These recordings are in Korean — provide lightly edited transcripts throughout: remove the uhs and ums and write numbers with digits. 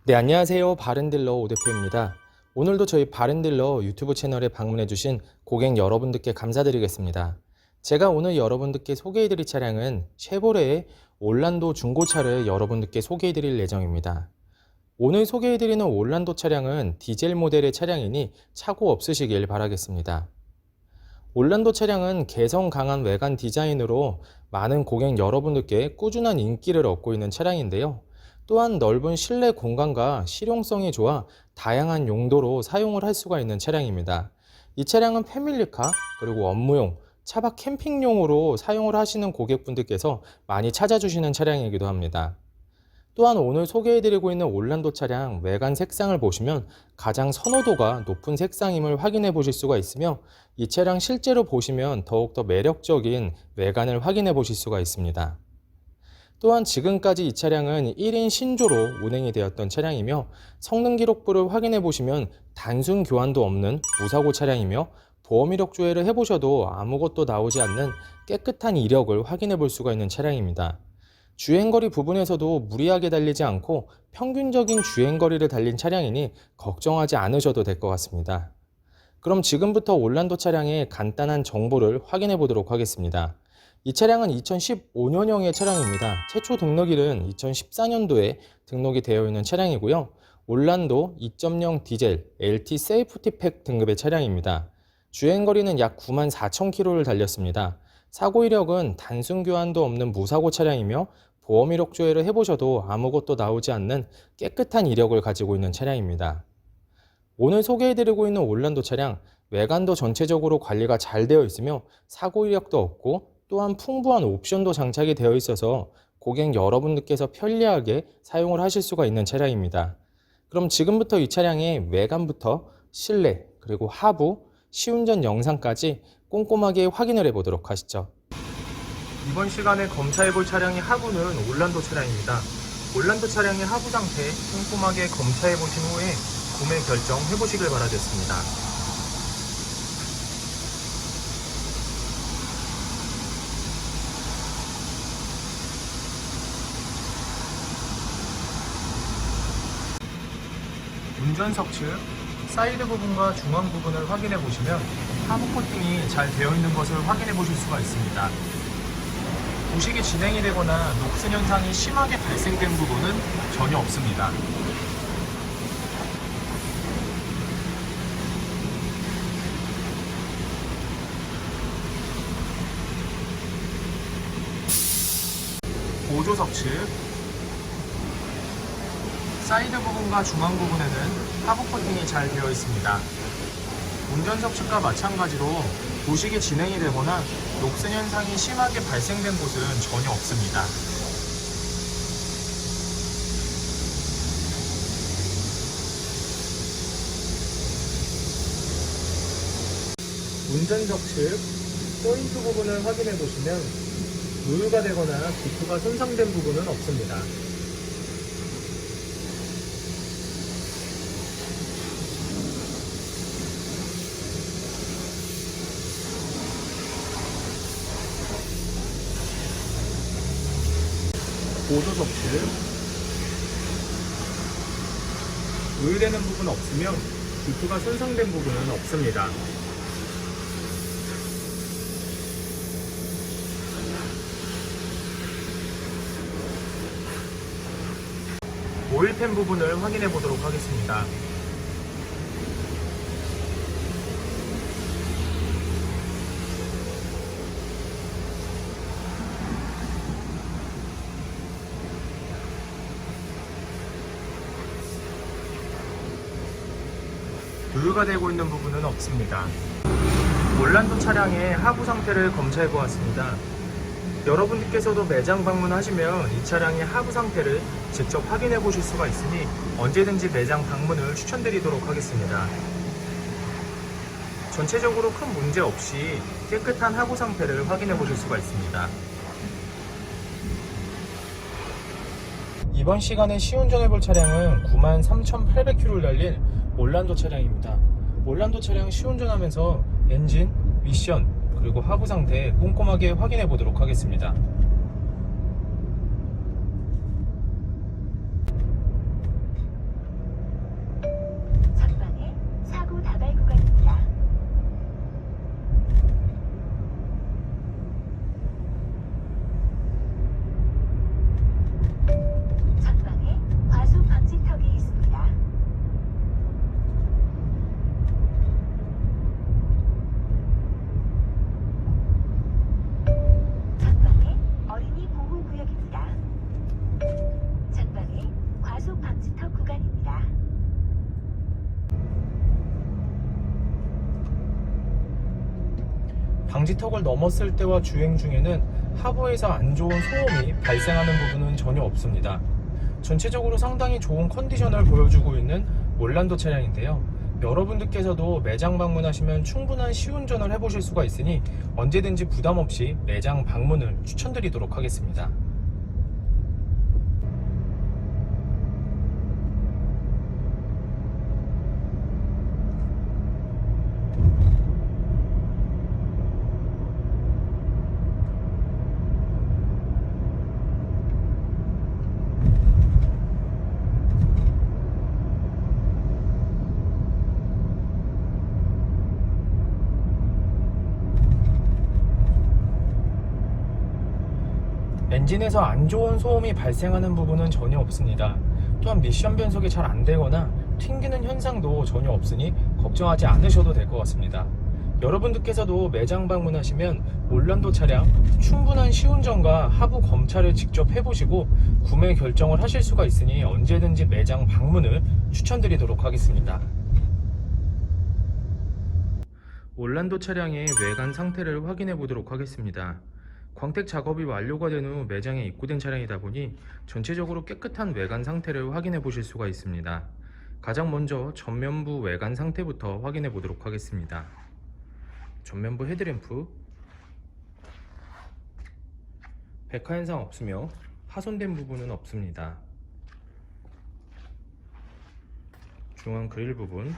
네, 안녕하세요. 바른딜러 오 대표입니다. 오늘도 저희 바른딜러 유튜브 채널에 방문해주신 고객 여러분들께 감사드리겠습니다. 제가 오늘 여러분들께 소개해드릴 차량은 쉐보레의 올란도 중고차를 여러분들께 소개해드릴 예정입니다. 오늘 소개해드리는 올란도 차량은 디젤 모델의 차량이니 차고 없으시길 바라겠습니다. 올란도 차량은 개성 강한 외관 디자인으로 많은 고객 여러분들께 꾸준한 인기를 얻고 있는 차량인데요. 또한 넓은 실내 공간과 실용성이 좋아 다양한 용도로 사용을 할 수가 있는 차량입니다. 이 차량은 패밀리카 그리고 업무용, 차박 캠핑용으로 사용을 하시는 고객분들께서 많이 찾아주시는 차량이기도 합니다. 또한 오늘 소개해드리고 있는 올란도 차량 외관 색상을 보시면 가장 선호도가 높은 색상임을 확인해 보실 수가 있으며 이 차량 실제로 보시면 더욱더 매력적인 외관을 확인해 보실 수가 있습니다. 또한 지금까지 이 차량은 1인 신조로 운행이 되었던 차량이며 성능 기록부를 확인해 보시면 단순 교환도 없는 무사고 차량이며 보험 이력 조회를 해보셔도 아무것도 나오지 않는 깨끗한 이력을 확인해 볼 수가 있는 차량입니다. 주행거리 부분에서도 무리하게 달리지 않고 평균적인 주행거리를 달린 차량이니 걱정하지 않으셔도 될 것 같습니다. 그럼 지금부터 올란도 차량의 간단한 정보를 확인해 보도록 하겠습니다. 이 차량은 2015년형의 차량입니다. 최초 등록일은 2014년도에 등록이 되어 있는 차량이고요. 올란도 2.0 디젤 LT 세이프티 팩 등급의 차량입니다. 주행거리는 약 94,000km를 달렸습니다. 사고 이력은 단순 교환도 없는 무사고 차량이며 보험 이력 조회를 해보셔도 아무것도 나오지 않는 깨끗한 이력을 가지고 있는 차량입니다. 오늘 소개해드리고 있는 올란도 차량 외관도 전체적으로 관리가 잘 되어 있으며 사고 이력도 없고 또한 풍부한 옵션도 장착이 되어 있어서 고객 여러분들께서 편리하게 사용을 하실 수가 있는 차량입니다. 그럼 지금부터 이 차량의 외관부터 실내 그리고 하부, 시운전 영상까지 꼼꼼하게 확인을 해보도록 하시죠. 이번 시간에 검차해볼 차량의 하부는 올란도 차량입니다. 올란도 차량의 하부 상태 꼼꼼하게 검차해보신 후에 구매 결정해보시길 바라겠습니다. 운전석 측 사이드 부분과 중앙 부분을 확인해 보시면 하부 코팅이 잘 되어 있는 것을 확인해 보실 수가 있습니다. 부식이 진행이 되거나 녹슨 현상이 심하게 발생된 부분은 전혀 없습니다. 보조석 측 사이드 부분과 중앙 부분에는 하부 코팅이 잘 되어 있습니다. 운전석 측과 마찬가지로 부식이 진행이 되거나 녹슨 현상이 심하게 발생된 곳은 전혀 없습니다. 운전석 측 조인트 부분을 확인해 보시면 누유가 되거나 기프가 손상된 부분은 없습니다. 보조석 측 누유되는 부분 없으며 기프가 손상된 부분은 없습니다. 오일팬 부분을 확인해 보도록 하겠습니다. 누유가 되고 있는 부분은 없습니다. 올란도 차량의 하부 상태를 검사해 보았습니다. 여러분들께서도 매장 방문하시면 이 차량의 하부 상태를 직접 확인해 보실 수가 있으니 언제든지 매장 방문을 추천드리도록 하겠습니다. 전체적으로 큰 문제 없이 깨끗한 하부 상태를 확인해 보실 수가 있습니다. 이번 시간에 시운전해 볼 차량은 93,800km를 달린 올란도 차량입니다. 올란도 차량 시운전하면서 엔진, 미션, 그리고 하부 상태 꼼꼼하게 확인해 보도록 하겠습니다. 방지턱 구간입니다. 방지턱을 넘었을 때와 주행 중에는 하부에서 안 좋은 소음이 발생하는 부분은 전혀 없습니다. 전체적으로 상당히 좋은 컨디션을 보여주고 있는 올란도 차량인데요. 여러분들께서도 매장 방문하시면 충분한 시운전을 해보실 수가 있으니 언제든지 부담 없이 매장 방문을 추천드리도록 하겠습니다. 엔진에서 안 좋은 소음이 발생하는 부분은 전혀 없습니다. 또한 미션 변속이 잘 안되거나 튕기는 현상도 전혀 없으니 걱정하지 않으셔도 될 것 같습니다. 여러분들께서도 매장 방문하시면 올란도 차량 충분한 시운전과 하부 검찰을 직접 해보시고 구매 결정을 하실 수가 있으니 언제든지 매장 방문을 추천드리도록 하겠습니다. 올란도 차량의 외관 상태를 확인해 보도록 하겠습니다. 광택 작업이 완료가 된 후 매장에 입고된 차량이다 보니 전체적으로 깨끗한 외관 상태를 확인해 보실 수가 있습니다. 가장 먼저 전면부 외관 상태부터 확인해 보도록 하겠습니다. 전면부 헤드램프 백화 현상 없으며 파손된 부분은 없습니다. 중앙 그릴 부분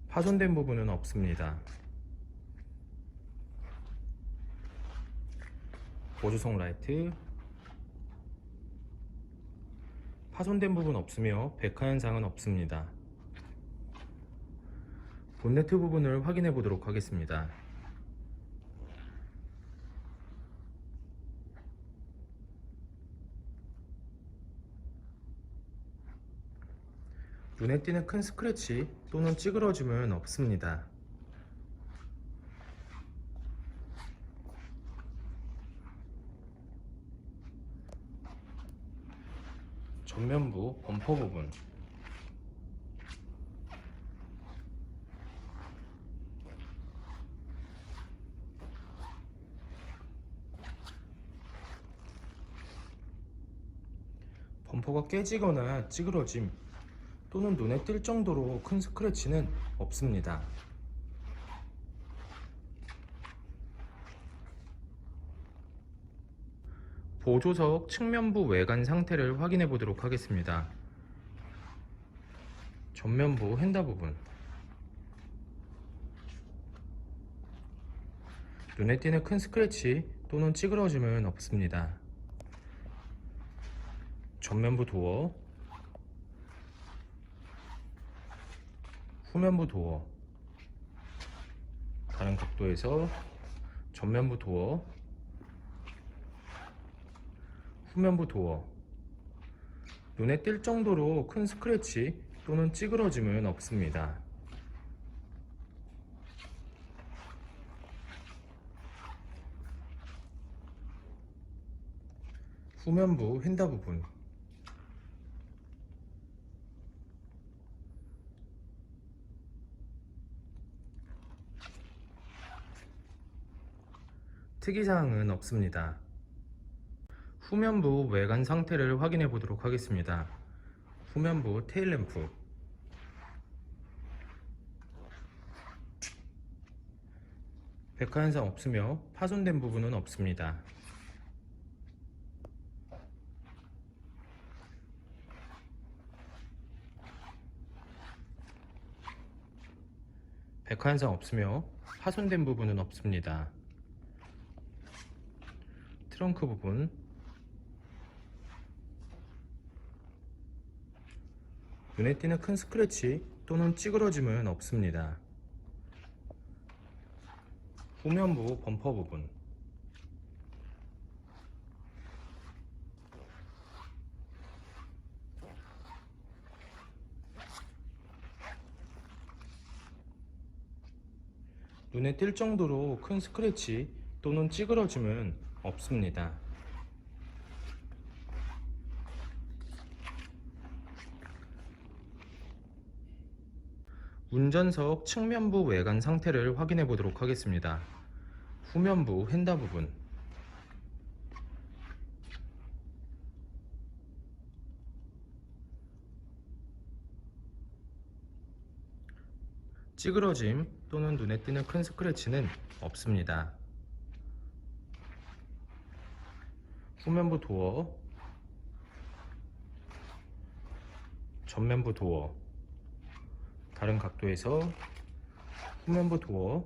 파손된 부분은 없습니다. 보조석 라이트 파손된 부분 없으며 백화 현상은 없습니다. 본네트 부분을 확인해 보도록 하겠습니다. 눈에 띄는 큰 스크래치 또는 찌그러짐은 없습니다. 전면부 범퍼 부분 범퍼가 깨지거나 찌그러짐 또는 눈에 띌 정도로 큰 스크래치는 없습니다. 보조석 측면부 외관 상태를 확인해 보도록 하겠습니다. 전면부 휀다 부분 눈에 띄는 큰 스크래치 또는 찌그러짐은 없습니다. 전면부 도어 후면부 도어 다른 각도에서 전면부 도어 후면부 도어 눈에 띌 정도로 큰 스크래치 또는 찌그러짐은 없습니다. 후면부 휀다 부분 특이사항은 없습니다. 후면부 외관 상태를 확인해 보도록 하겠습니다. 후면부 테일램프 백화 현상 없으며 파손된 부분은 없습니다. 백화 현상 없으며 파손된 부분은 없습니다. 트렁크 부분 눈에 띄는 큰 스크래치 또는 찌그러짐은 없습니다. 후면부 범퍼 부분 눈에 띌 정도로 큰 스크래치 또는 찌그러짐은 없습니다. 운전석 측면부 외관 상태를 확인해 보도록 하겠습니다. 후면부 휀다 부분, 찌그러짐 또는 눈에 띄는 큰 스크래치는 없습니다. 후면부 도어, 전면부 도어, 다른 각도에서 후면부 도어,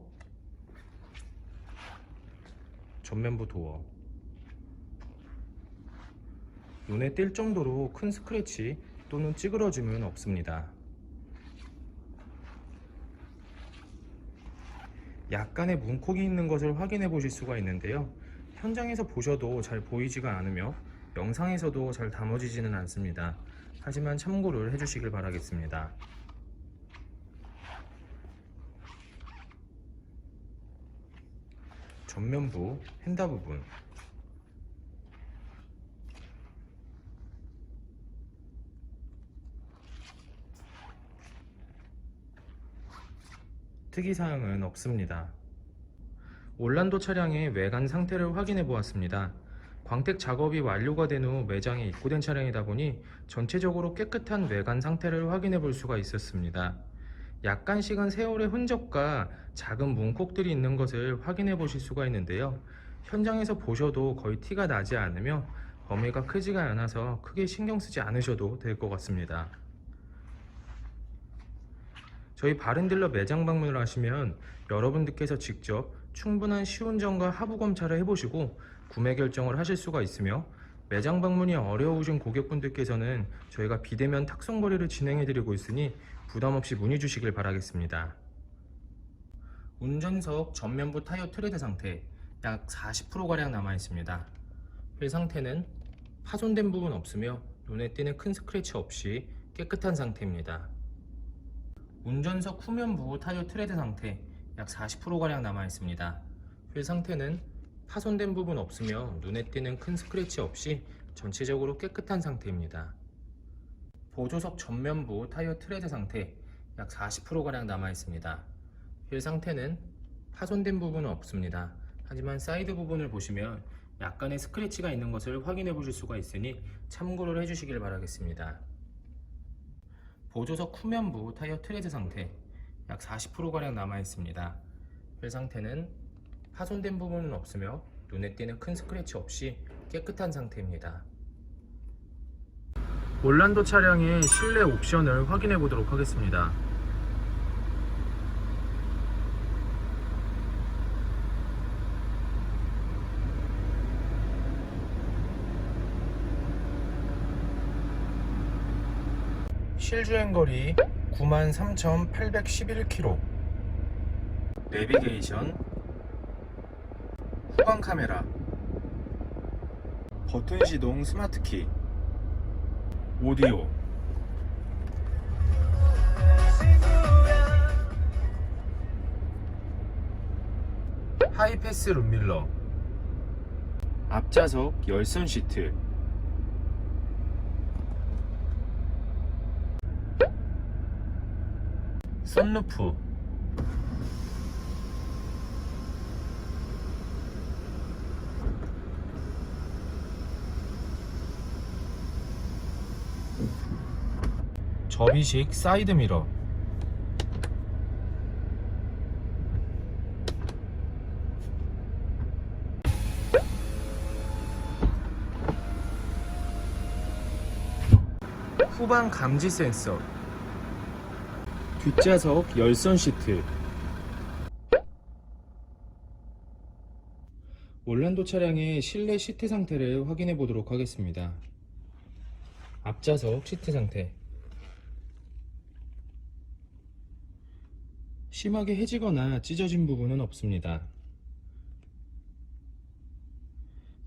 전면부 도어, 눈에 띌 정도로 큰 스크래치 또는 찌그러짐은 없습니다. 약간의 문콕이 있는 것을 확인해 보실 수가 있는데요. 현장에서 보셔도 잘 보이지가 않으며 영상에서도 잘 담아지지는 않습니다. 하지만 참고를 해주시길 바라겠습니다. 전면부 휀다 부분, 특이사항은 없습니다. 올란도 차량의 외관 상태를 확인해 보았습니다. 광택 작업이 완료가 된 후 매장에 입고된 차량이다 보니 전체적으로 깨끗한 외관 상태를 확인해 볼 수가 있었습니다. 약간씩은 세월의 흔적과 작은 문콕들이 있는 것을 확인해 보실 수가 있는데요. 현장에서 보셔도 거의 티가 나지 않으며 범위가 크지가 않아서 크게 신경 쓰지 않으셔도 될 것 같습니다. 저희 바른딜러 매장 방문을 하시면 여러분들께서 직접 충분한 시운전과 하부 검찰을 해보시고 구매 결정을 하실 수가 있으며, 매장 방문이 어려우신 고객분들께서는 저희가 비대면 탁송 거래를 진행해 드리고 있으니 부담 없이 문의 주시길 바라겠습니다. 운전석 전면부 타이어 트레드 상태 약 40%가량 남아 있습니다. 휠 상태는 파손된 부분 없으며 눈에 띄는 큰 스크래치 없이 깨끗한 상태입니다. 운전석 후면부 타이어 트레드 상태 약 40%가량 남아 있습니다. 휠 상태는 파손된 부분 없으며 눈에 띄는 큰 스크래치 없이 전체적으로 깨끗한 상태입니다. 보조석 전면부 타이어 트레드 상태 약 40%가량 남아 있습니다. 휠 상태는 파손된 부분은 없습니다. 하지만 사이드 부분을 보시면 약간의 스크래치가 있는 것을 확인해 보실 수가 있으니 참고를 해주시길 바라겠습니다. 보조석 후면부 타이어 트레드 상태 약 40%가량 남아 있습니다. 휠 상태는 파손된 부분은 없으며 눈에 띄는 큰 스크래치 없이 깨끗한 상태입니다. 올란도 차량의 실내 옵션을 확인해 보도록 하겠습니다. 실주행거리 93,811km, 내비게이션, 후방 카메라, 버튼 시동 스마트키, 오디오, 하이패스 룸밀러, 앞좌석 열선 시트, 선루프, 접이식 사이드미러, 후방 감지 센서, 뒷좌석 열선 시트. 올란도 차량의 실내 시트 상태를 확인해 보도록 하겠습니다. 앞좌석 시트 상태 심하게 해지거나 찢어진 부분은 없습니다.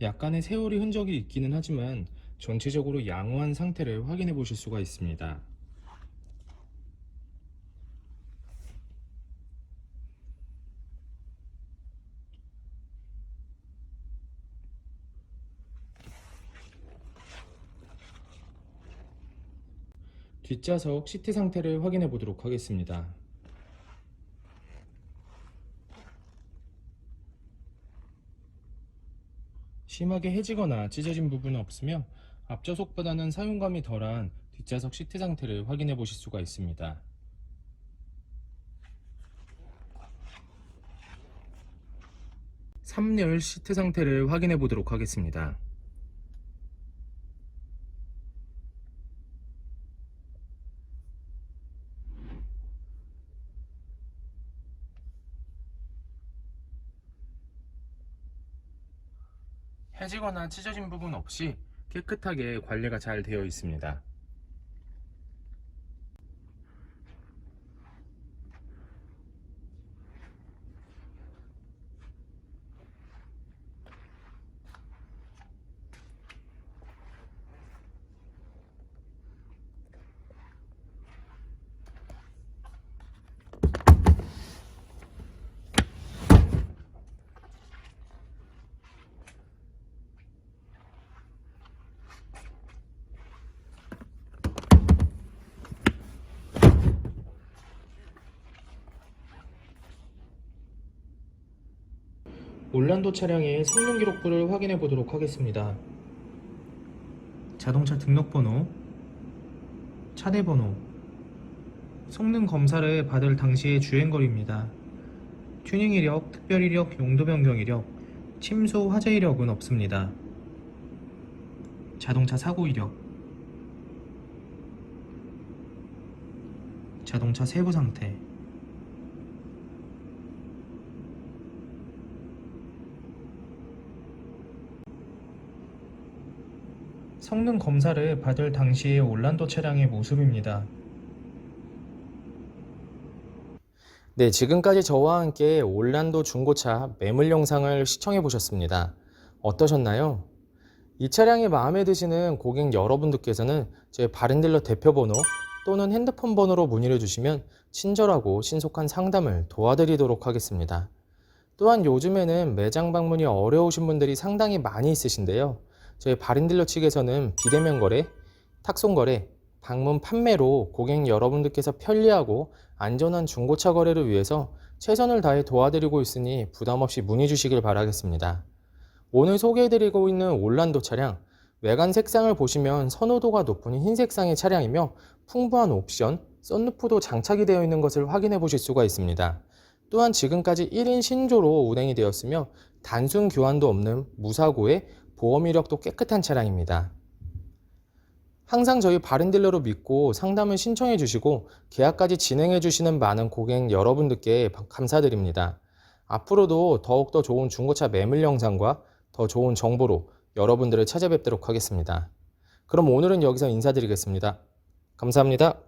약간의 세월이 흔적이 있기는 하지만 전체적으로 양호한 상태를 확인해 보실 수가 있습니다. 뒷좌석 시트 상태를 확인해 보도록 하겠습니다. 심하게 해지거나 찢어진 부분은 없으며 앞좌석보다는 사용감이 덜한 뒷좌석 시트 상태를 확인해 보실 수가 있습니다. 3열 시트 상태를 확인해 보도록 하겠습니다. 해지거나 찢어진 부분 없이 깨끗하게 관리가 잘 되어 있습니다. 올란도 차량의 성능 기록부를 확인해 보도록 하겠습니다. 자동차 등록번호, 차대번호, 성능 검사를 받을 당시의 주행거리입니다. 튜닝 이력, 특별 이력, 용도 변경 이력, 침수 화재 이력은 없습니다. 자동차 사고 이력, 자동차 세부 상태, 성능 검사를 받을 당시의 올란도 차량의 모습입니다. 네, 지금까지 저와 함께 올란도 중고차 매물 영상을 시청해 보셨습니다. 어떠셨나요? 이 차량이 마음에 드시는 고객 여러분들께서는 제 바른딜러 대표번호 또는 핸드폰 번호로 문의를 주시면 친절하고 신속한 상담을 도와드리도록 하겠습니다. 또한 요즘에는 매장 방문이 어려우신 분들이 상당히 많이 있으신데요. 저희 바른딜러 측에서는 비대면 거래, 탁송 거래, 방문 판매로 고객 여러분들께서 편리하고 안전한 중고차 거래를 위해서 최선을 다해 도와드리고 있으니 부담 없이 문의 주시길 바라겠습니다. 오늘 소개해드리고 있는 올란도 차량, 외관 색상을 보시면 선호도가 높은 흰색상의 차량이며 풍부한 옵션, 썬루프도 장착이 되어 있는 것을 확인해 보실 수가 있습니다. 또한 지금까지 1인 신조로 운행이 되었으며 단순 교환도 없는 무사고에 보험 이력도 깨끗한 차량입니다. 항상 저희 바른딜러로 믿고 상담을 신청해 주시고 계약까지 진행해 주시는 많은 고객 여러분들께 감사드립니다. 앞으로도 더욱더 좋은 중고차 매물 영상과 더 좋은 정보로 여러분들을 찾아뵙도록 하겠습니다. 그럼 오늘은 여기서 인사드리겠습니다. 감사합니다.